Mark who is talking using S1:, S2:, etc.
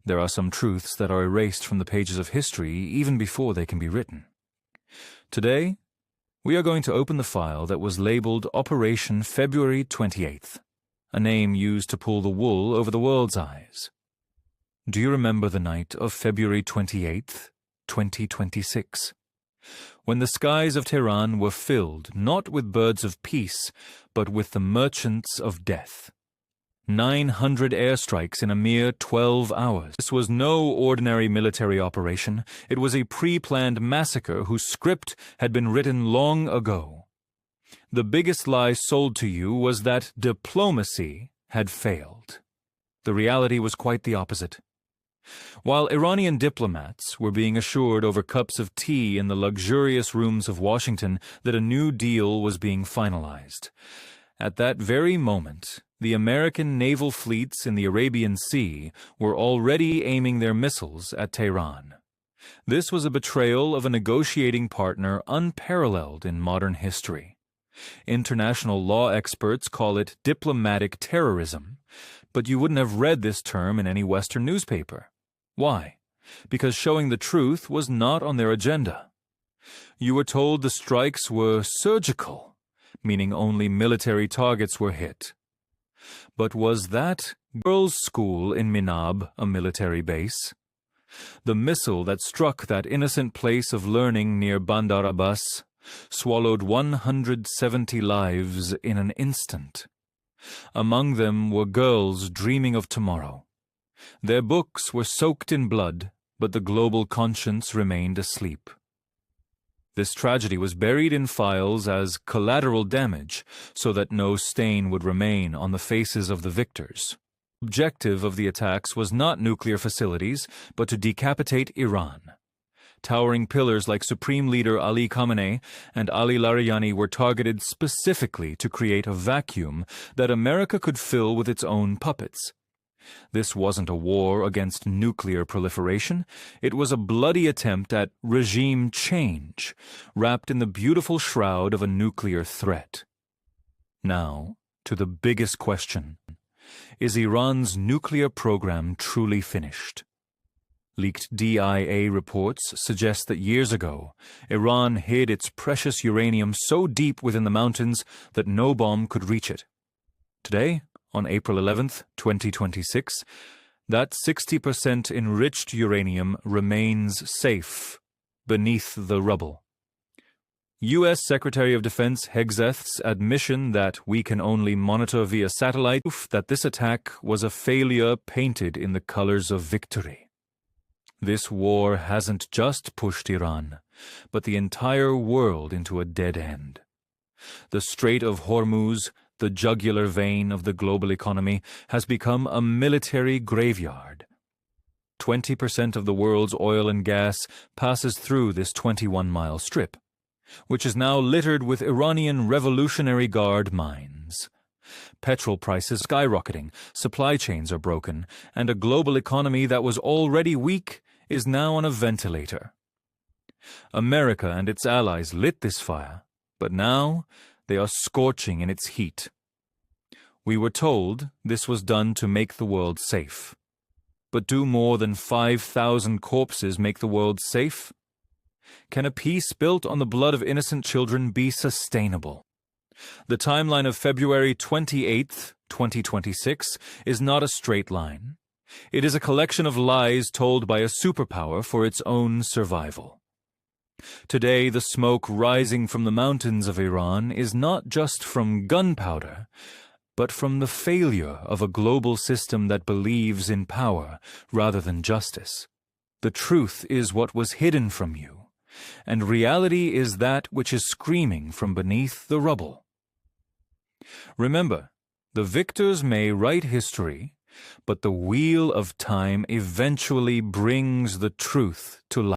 S1: There are some truths that are erased from the pages of history even before they can be written. Today, we are going to open the file that was labeled Operation February 28th, a name used to pull the wool over the world's eyes. Do you remember the night of February 28th, 2026? When the skies of Tehran were filled not with birds of peace, but with the merchants of death. 900 airstrikes in a mere 12 hours. This was no ordinary military operation. It was a pre-planned massacre whose script had been written long ago. The biggest lie sold to you was that diplomacy had failed. The reality was quite the opposite. While Iranian diplomats were being assured over cups of tea in the luxurious rooms of Washington that a new deal was being finalized, at that very moment, the American naval fleets in the Arabian Sea were already aiming their missiles at Tehran. This was a betrayal of a negotiating partner unparalleled in modern history. International law experts call it diplomatic terrorism, but you wouldn't have read this term in any Western newspaper. Why? Because showing the truth was not on their agenda. You were told the strikes were surgical, meaning only military targets were hit. But was that girls' school in Minab a military base? The missile that struck that innocent place of learning near Bandar Abbas swallowed 170 lives in an instant. Among them were girls dreaming of tomorrow. Their books were soaked in blood, but the global conscience remained asleep. This tragedy was buried in files as collateral damage so that no stain would remain on the faces of the victors. The objective of the attacks was not nuclear facilities, but to decapitate Iran. Towering pillars like Supreme Leader Ali Khamenei and Ali Larijani were targeted specifically to create a vacuum that America could fill with its own puppets. This wasn't a war against nuclear proliferation. It was a bloody attempt at regime change, wrapped in the beautiful shroud of a nuclear threat. Now, to the biggest question. Is Iran's nuclear program truly finished? Leaked DIA reports suggest that years ago, Iran hid its precious uranium so deep within the mountains that no bomb could reach it. Today, on April 11th, 2026, that 60% enriched uranium remains safe beneath the rubble. U.S. Secretary of Defense Hegseth's admission that we can only monitor via satellite proof that this attack was a failure painted in the colors of victory. This war hasn't just pushed Iran, but the entire world into a dead end. The Strait of Hormuz, the jugular vein of the global economy, has become a military graveyard. 20% of the world's oil and gas passes through this 21-mile strip, which is now littered with Iranian Revolutionary Guard mines. Petrol prices skyrocketing, supply chains are broken, and a global economy that was already weak is now on a ventilator. America and its allies lit this fire, but now they are scorching in its heat. We were told this was done to make the world safe. But do more than 5,000 corpses make the world safe? Can a peace built on the blood of innocent children be sustainable? The timeline of February 28th, 2026 is not a straight line. It is a collection of lies told by a superpower for its own survival. Today, the smoke rising from the mountains of Iran is not just from gunpowder, but from the failure of a global system that believes in power rather than justice. The truth is what was hidden from you, and reality is that which is screaming from beneath the rubble. Remember, the victors may write history, but the wheel of time eventually brings the truth to light.